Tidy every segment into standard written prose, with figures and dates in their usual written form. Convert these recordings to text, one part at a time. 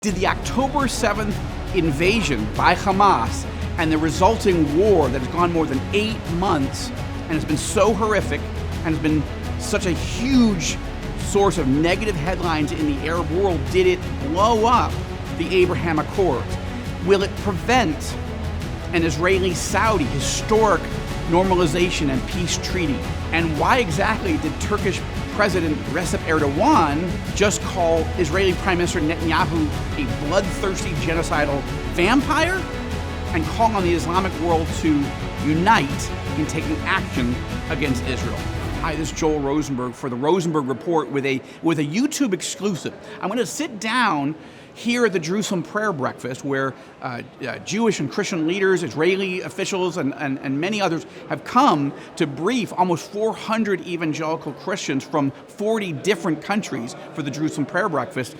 Did the October 7th invasion by Hamas and the resulting war that has gone more than 8 months and has been so horrific and has been such a huge source of negative headlines in the Arab world, did it blow up the Abraham Accords? Will it prevent an Israeli-Saudi historic normalization and peace treaty? And why exactly did Turkish President Recep Erdoğan just call Israeli Prime Minister Netanyahu a bloodthirsty genocidal vampire and call on the Islamic world to unite in taking action against Israel? Hi, this is Joel Rosenberg for the Rosenberg Report with a YouTube exclusive. I'm going to sit down here at the Jerusalem Prayer Breakfast where Jewish and Christian leaders, Israeli officials, and many others have come to brief almost 400 evangelical Christians from 40 different countries for the Jerusalem Prayer Breakfast.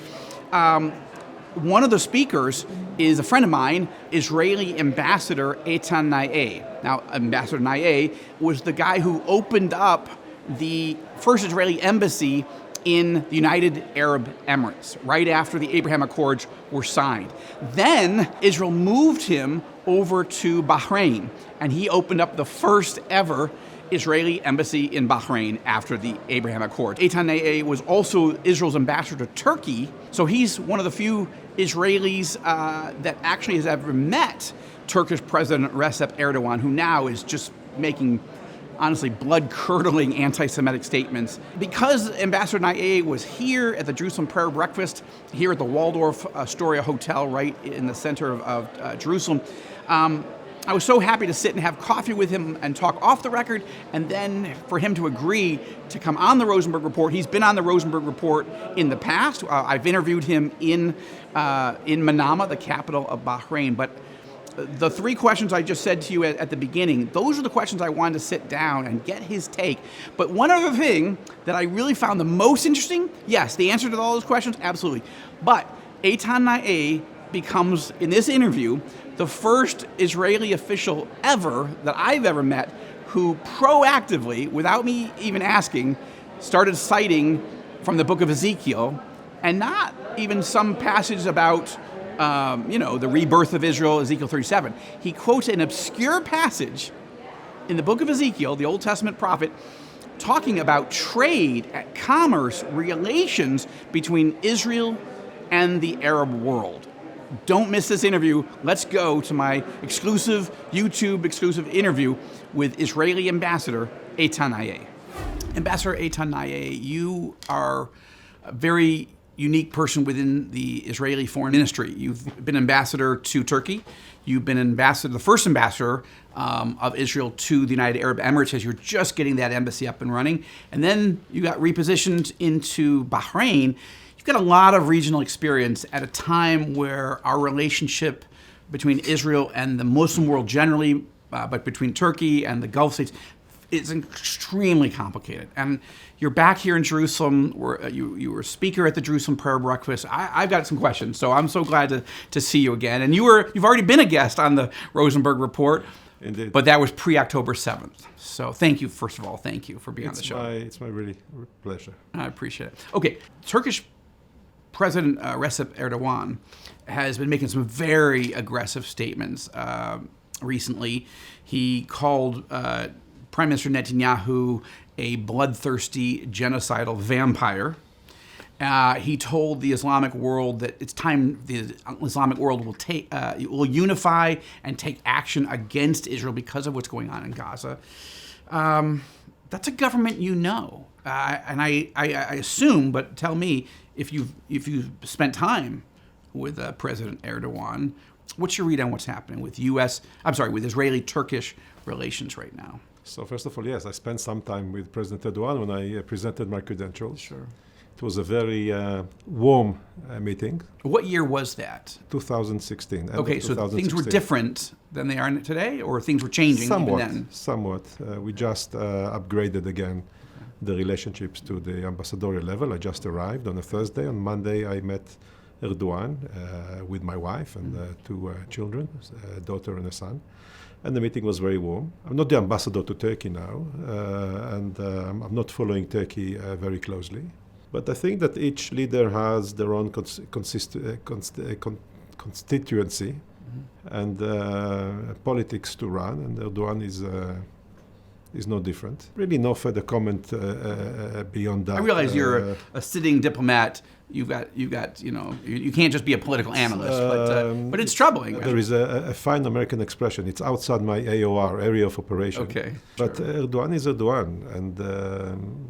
One of the speakers is a friend of mine, Israeli Ambassador Eitan Na'eh. Now, Ambassador Na'eh was the guy who opened up the first Israeli embassy in the United Arab Emirates, right after the Abraham Accords were signed. Then Israel moved him over to Bahrain, and he opened up the first ever Israeli embassy in Bahrain after the Abraham Accords. Eitan Na'eh was also Israel's ambassador to Turkey, so he's one of the few Israelis that actually has ever met Turkish President Recep Erdogan, who now is just making honestly blood-curdling anti-Semitic statements. Because Ambassador Na'eh was here at the Jerusalem Prayer Breakfast, here at the Waldorf Astoria Hotel right in the center of Jerusalem, I was so happy to sit and have coffee with him and talk off the record, and then for him to agree to come on the Rosenberg Report. He's been on the Rosenberg Report in the past. I've interviewed him in Manama, the capital of Bahrain, but the three questions I just said to you at the beginning, those are the questions I wanted to sit down and get his take. But one other thing that I really found the most interesting, yes, the answer to all those questions, absolutely. But Eitan Na'eh becomes, in this interview, the first Israeli official ever that I've ever met who proactively, without me even asking, started citing from the book of Ezekiel, and not even some passage about the rebirth of Israel, Ezekiel 37. He quotes an obscure passage in the book of Ezekiel, the Old Testament prophet, talking about trade, commerce, relations between Israel and the Arab world. Don't miss this interview. Let's go to my YouTube exclusive interview with Israeli Ambassador Eitan Na'eh. Ambassador Eitan Na'eh, you are a very unique person within the Israeli foreign ministry. You've been ambassador to Turkey. You've been the first ambassador of Israel to the United Arab Emirates as you're just getting that embassy up and running. And then you got repositioned into Bahrain. You've got a lot of regional experience at a time where our relationship between Israel and the Muslim world generally, but between Turkey and the Gulf states, it's extremely complicated. And you're back here in Jerusalem. You were a speaker at the Jerusalem Prayer Breakfast. I've got some questions, so I'm so glad to see you again. And you've already been a guest on the Rosenberg Report. Indeed. But that was pre-October 7th. So thank you, first of all. Thank you for being on the show. It's my really pleasure. I appreciate it. Okay, Turkish President Recep Erdogan has been making some very aggressive statements recently. He called Prime Minister Netanyahu a bloodthirsty genocidal vampire. He told the Islamic world that it's time the Islamic world will unify and take action against Israel because of what's going on in Gaza. That's a government you know, and I assume, but tell me if you've spent time with President Erdogan, what's your read on what's happening with with Israeli-Turkish relations right now? So first of all, yes, I spent some time with President Erdogan when I presented my credentials. Sure. It was a very warm meeting. What year was that? 2016. Okay, so things were different than they are today, or things were changing even then? Somewhat. We just upgraded again the relationships to the ambassadorial level. I just arrived on a Thursday. On Monday, I met Erdogan with my wife and two children, a daughter and a son. And the meeting was very warm. I'm not the ambassador to Turkey now, and I'm not following Turkey very closely. But I think that each leader has their own constituency and politics to run, and Erdogan is no different. Really, no further comment beyond that. I realize you're a sitting diplomat. You can't just be a political analyst, but it's troubling. There is a fine American expression. It's outside my AOR, area of operation. Okay. But sure. Erdogan is Erdogan, and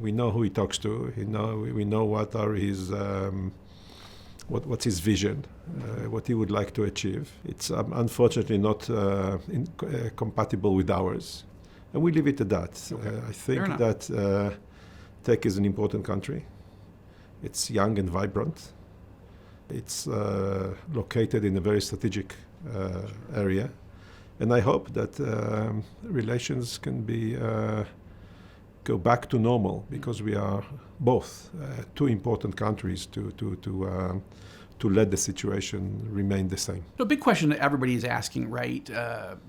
we know who he talks to. We know what are his what's his vision, what he would like to achieve. It's unfortunately not compatible with ours. And we leave it at that. Okay. I think that Turkey is an important country. It's young and vibrant. It's located in a very strategic area. And I hope that relations can go back to normal, because we are both two important countries to let the situation remain the same. The big question that everybody is asking, right,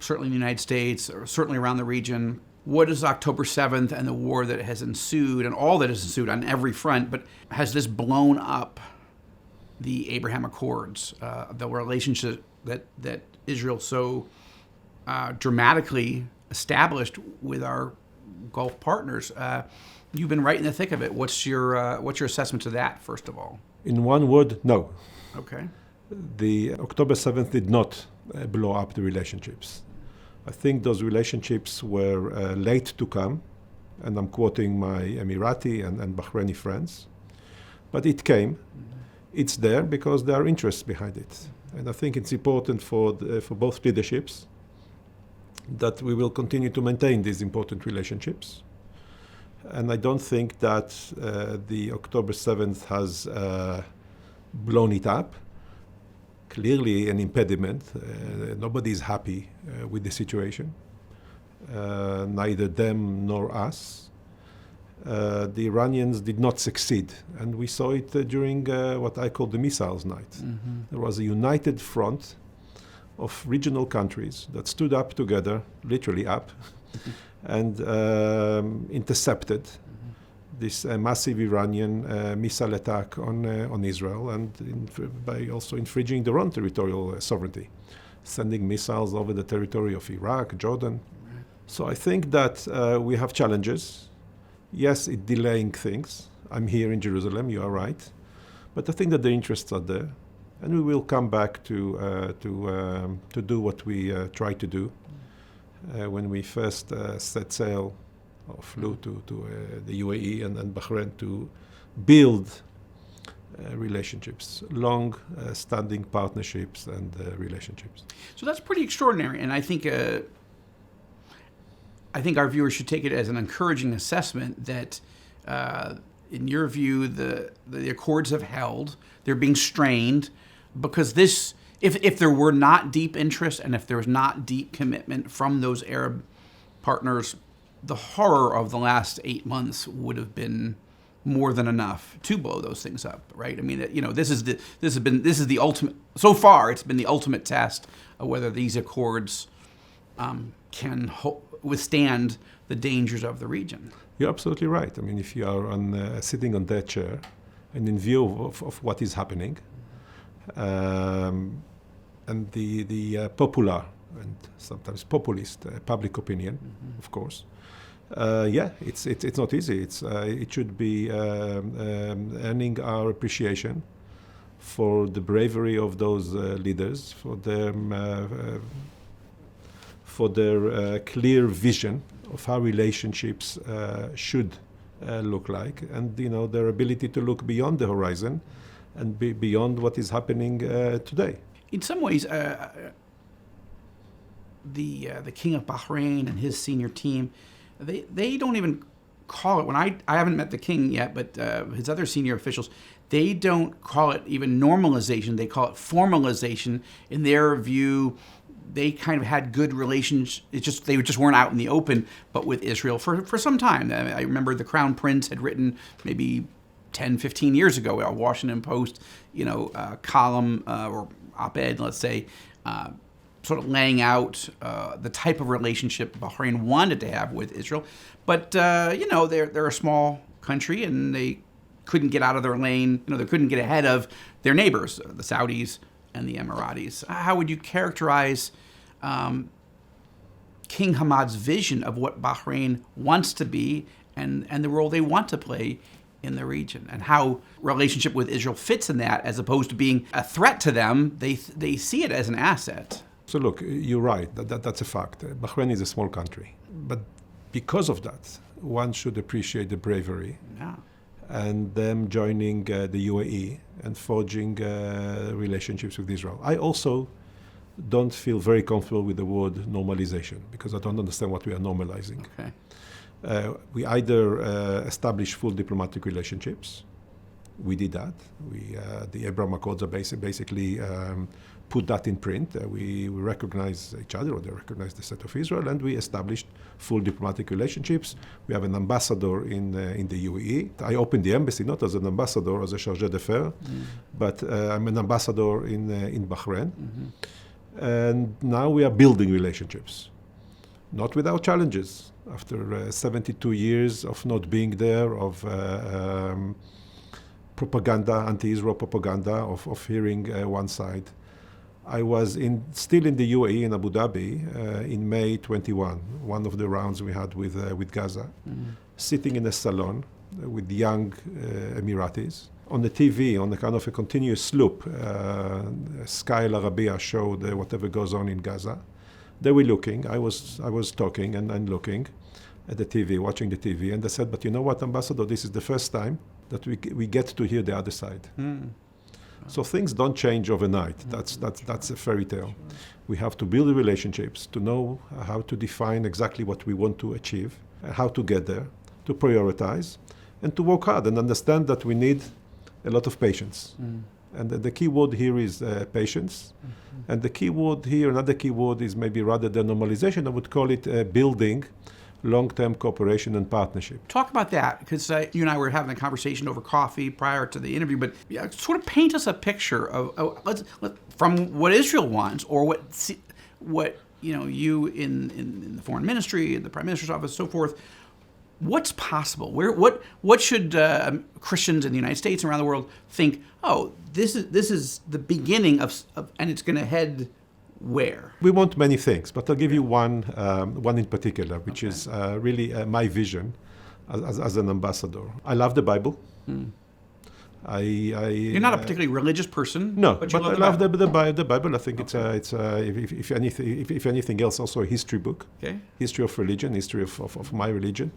certainly in the United States, or certainly around the region, what is October 7th and the war that has ensued, and all that has ensued on every front, but has this blown up the Abraham Accords, the relationship that Israel so dramatically established with our Gulf partners? You've been right in the thick of it. What's your assessment to that, first of all? In one word, no. Okay. The October 7th did not blow up the relationships. I think those relationships were late to come, and I'm quoting my Emirati and Bahraini friends. But it came. It's there because there are interests behind it. And I think it's important for both leaderships that we will continue to maintain these important relationships. And I don't think that the October 7th has blown it up. Clearly an impediment. Nobody is happy with the situation, neither them nor us. The Iranians did not succeed, and we saw it during what I call the missiles night. Mm-hmm. There was a united front of regional countries that stood up together, literally up, and intercepted this massive Iranian missile attack on Israel, and by also infringing their own territorial sovereignty, sending missiles over the territory of Iraq, Jordan. Right. So I think that we have challenges. Yes, it's delaying things. I'm here in Jerusalem, you are right. But I think that the interests are there, and we will come back to do what we tried to do when we first set sail or flew to the UAE and Bahrain to build relationships, long-standing partnerships and relationships. So that's pretty extraordinary, and I think our viewers should take it as an encouraging assessment that, in your view, the accords have held. They're being strained because this, if there were not deep interest and if there was not deep commitment from those Arab partners, the horror of the last 8 months would have been more than enough to blow those things up, right? I mean, this is the ultimate. So far, it's been the ultimate test of whether these accords can withstand the dangers of the region. You're absolutely right. I mean, if you are sitting on that chair, and in view of what is happening, and the popular and sometimes populist public opinion, of course. It's not easy. It should be earning our appreciation for the bravery of those leaders, for their clear vision of how relationships should look like, and their ability to look beyond the horizon and beyond what is happening today. In some ways, the King of Bahrain and his senior team, they don't even call it, when I haven't met the king yet, but his other senior officials, they don't call it even normalization, they call it formalization. In their view, they kind of had good relations, they just weren't out in the open, but with Israel for some time. I remember the Crown Prince had written maybe 10, 15 years ago, a Washington Post, column or op-ed, let's say, sort of laying out the type of relationship Bahrain wanted to have with Israel. But, they're a small country, and they couldn't get out of their lane. They couldn't get ahead of their neighbors, the Saudis and the Emiratis. How would you characterize King Hamad's vision of what Bahrain wants to be and the role they want to play in the region, and how relationship with Israel fits in that, as opposed to being a threat to them? They see it as an asset. So look, you're right. That's a fact. Bahrain is a small country. But because of that, one should appreciate the bravery and them joining the UAE and forging relationships with Israel. I also don't feel very comfortable with the word normalization, because I don't understand what we are normalizing. Okay. We either establish full diplomatic relationships. We did that. The Abraham Accords are basically put that in print. We recognize each other, or they recognize the state of Israel, and we established full diplomatic relationships. We have an ambassador in the UAE. I opened the embassy not as an ambassador, as a chargé d'affaires, but I'm an ambassador in Bahrain. And now we are building relationships, not without challenges. After 72 years of not being there, of propaganda, anti-Israel propaganda, of hearing one side. I was still in the UAE in Abu Dhabi in May 21, one of the rounds we had with Gaza, sitting in a salon with young Emiratis. On the TV, on a kind of a continuous loop, Sky Al Arabiya showed whatever goes on in Gaza. They were looking. I was talking and looking at the TV, watching the TV, and they said, "But you know what, Ambassador? This is the first time that we get to hear the other side." So things don't change overnight. That's a fairy tale. We have to build relationships, to know how to define exactly what we want to achieve, how to get there, to prioritize, and to work hard and understand that we need a lot of patience. And the key word here is patience. And the key word here, another key word, is maybe rather than normalization, I would call it building long-term cooperation and partnership. Talk about that, because you and I were having a conversation over coffee prior to the interview, but sort of paint us a picture of from what Israel wants, or what you in the foreign ministry, in the prime minister's office, so forth. What's possible? What should Christians in the United States and around the world think? Oh, this is the beginning of and it's going to head where? We want many things, but I'll give you one in particular, which is really my vision as an ambassador. I love the Bible. You're not a particularly religious person. No, but I love the Bible. I think it's if anything else, also a history book. Okay. History of religion, history of my religion,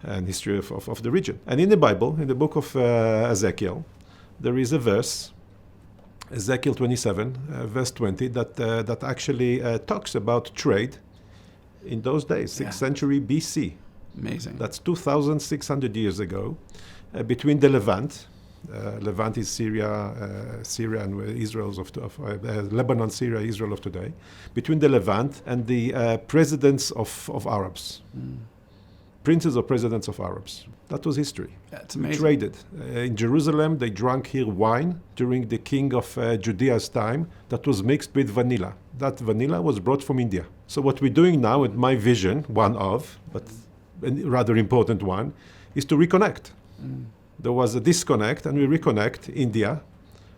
and history of the region. And in the Bible, in the book of Ezekiel, there is a verse, Ezekiel 27, verse 20, that actually talks about trade in those days, 6th century BC. Amazing. That's 2,600 years ago, between the Levant. Levant is Syria and Israel's of Lebanon, Syria, Israel of today. Between the Levant and the presidents of Arabs, princes or presidents of Arabs. That was history. That's amazing. We traded. In Jerusalem, they drank here wine during the king of Judea's time that was mixed with vanilla. That vanilla was brought from India. So what we're doing now, with my vision, one of, but a rather important one, is to reconnect. There was a disconnect, and we reconnect India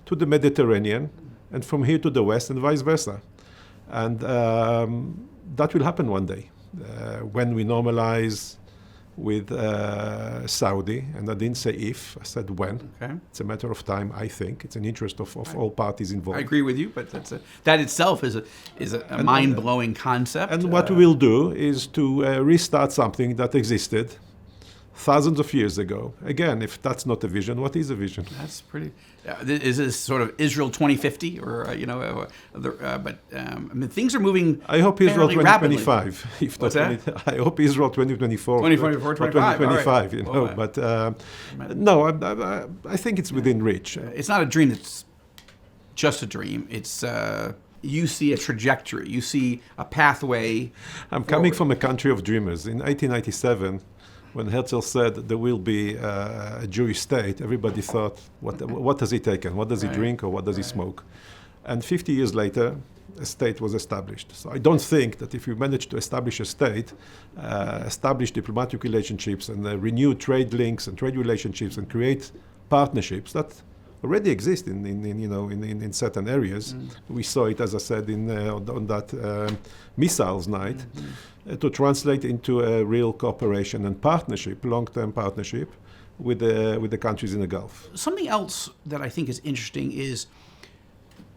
to the Mediterranean, and from here to the West, and vice versa. And that will happen one day when we normalize with Saudi. And I didn't say if, I said when. Okay. It's a matter of time, I think. It's an interest of all parties involved. I agree with you, but that itself is a mind-blowing concept. And what we will do is to restart something that existed thousands of years ago. Again, if that's not a vision, what is a vision? That's pretty. Is this sort of Israel 2050, or but I mean, things are moving. I hope Israel 2025. Rapidly. If What's that? I hope Israel 2024. 2024, 25. 2025. Right. You know, but no, I think it's within reach. It's not a dream. It's just a dream. It's. You see a trajectory. You see a pathway. I'm coming from a country of dreamers. In 1897. When Herzl said there will be a Jewish state, everybody thought, what has he taken? What does he drink, or what does he smoke? And 50 years later, a state was established. So I don't think that if you manage to establish a state, establish diplomatic relationships and renew trade links and trade relationships and create partnerships that already exist in certain areas. We saw it, as I said, on that missiles night, to translate into a real cooperation and partnership, long-term partnership with the countries in the Gulf. Something else that I think is interesting is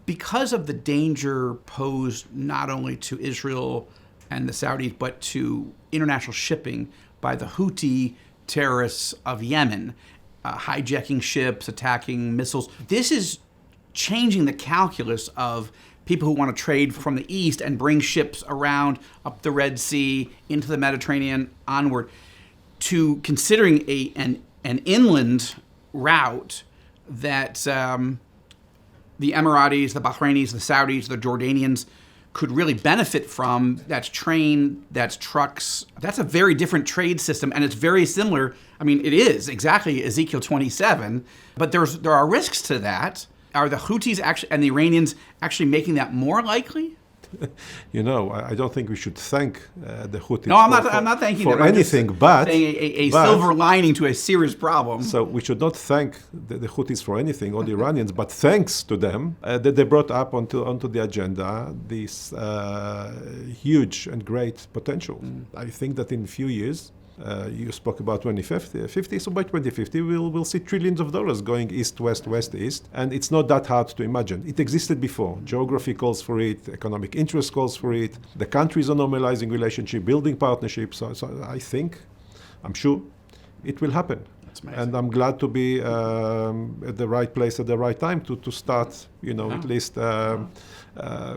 because of the danger posed not only to Israel and the Saudis, but to international shipping by the Houthi terrorists of Yemen, hijacking ships, attacking missiles. This is changing the calculus of people who want to trade from the east and bring ships around up the Red Sea into the Mediterranean onward, to considering an inland route that the Emiratis, the Bahrainis, the Saudis, the Jordanians could really benefit from. That's train, that's trucks. That's a very different trade system, and it's very similar. I mean, it is exactly Ezekiel 27, but there are risks to that. Are the Houthis actually and the Iranians actually making that more likely? I don't think we should thank the Houthis. No, I'm not thanking for them. anything, but a silver lining to a serious problem. So we should not thank the Houthis for anything, or the Iranians, but thanks to them that they brought up onto the agenda this huge and great potential. I think that in a few years, you spoke about 2050, so by 2050 we'll see trillions of dollars going east, west, west, east, and it's not that hard to imagine. It existed before. Geography calls for it, economic interest calls for it, the countries are normalizing relationship, building partnerships, so I'm sure it will happen. And I'm glad to be at the right place at the right time to start, at least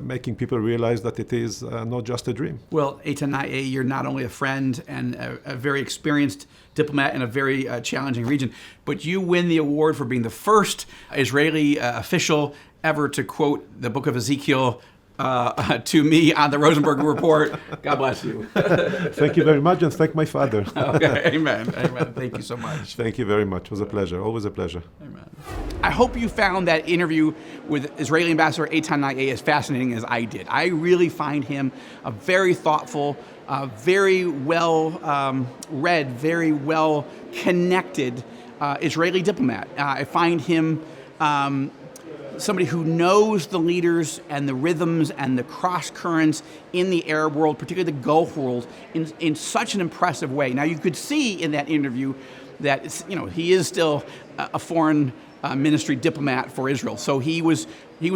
making people realize that it is not just a dream. Well, Eitan Na'eh, you're not only a friend and a very experienced diplomat in a very challenging region, but you win the award for being the first Israeli official ever to quote the book of Ezekiel to me on the Rosenberg Report. God bless you. Thank you very much, and thank my father. Okay, amen. Thank you so much. Thank you very much. It was a pleasure. Always a pleasure. Amen. I hope you found that interview with Israeli Ambassador Eitan Na'eh as fascinating as I did. I really find him a very thoughtful, very well read, very well connected Israeli diplomat. I find him somebody who knows the leaders and the rhythms and the cross currents in the Arab world, particularly the Gulf world, in such an impressive way. Now, you could see in that interview that he is still a foreign ministry diplomat for Israel. So he was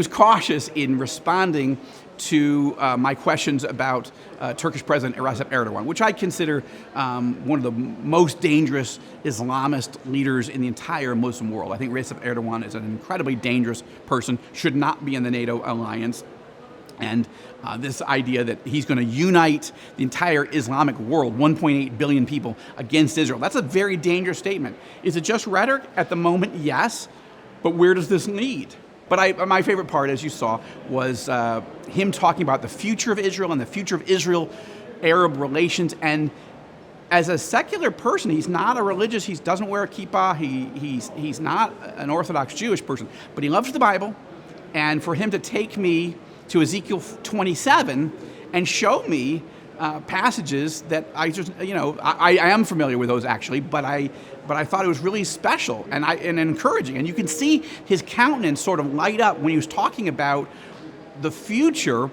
cautious in responding to my questions about Turkish President Recep Erdogan, which I consider one of the most dangerous Islamist leaders in the entire Muslim world. I think Recep Erdogan is an incredibly dangerous person, should not be in the NATO alliance. And this idea that he's going to unite the entire Islamic world, 1.8 billion people, against Israel, that's a very dangerous statement. Is it just rhetoric? At the moment, yes. But where does this lead? But my favorite part, as you saw, was him talking about the future of Israel and the future of Israel-Arab relations. And as a secular person, he's not a religious, he doesn't wear a kippah, he's not an Orthodox Jewish person, but he loves the Bible. And for him to take me to Ezekiel 27 and show me passages that I just, I am familiar with those actually, but I thought it was really special and encouraging. And you can see his countenance sort of light up when he was talking about the future.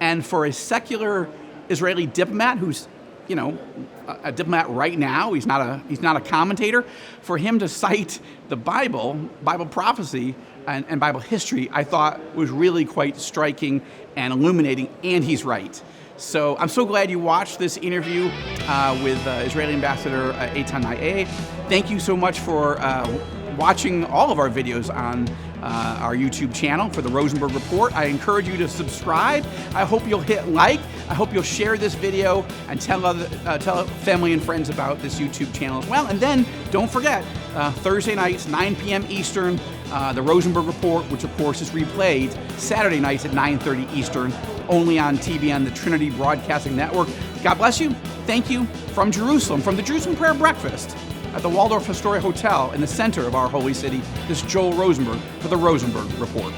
And for a secular Israeli diplomat who's, a diplomat right now, he's not a commentator, for him to cite the Bible prophecy and Bible history, I thought was really quite striking and illuminating, and he's right. So I'm so glad you watched this interview with Israeli Ambassador Eitan Na'eh. Thank you so much for watching all of our videos on our YouTube channel for the Rosenberg Report. I encourage you to subscribe. I hope you'll hit like. I hope you'll share this video and tell family and friends about this YouTube channel as well. And then don't forget, Thursday nights, 9 p.m. Eastern, the Rosenberg Report, which of course is replayed Saturday nights at 9:30 Eastern, only on TBN, the Trinity Broadcasting Network. God bless you. Thank you from Jerusalem, from the Jerusalem Prayer Breakfast at the Waldorf Astoria Hotel in the center of our holy city. This is Joel Rosenberg for the Rosenberg Report.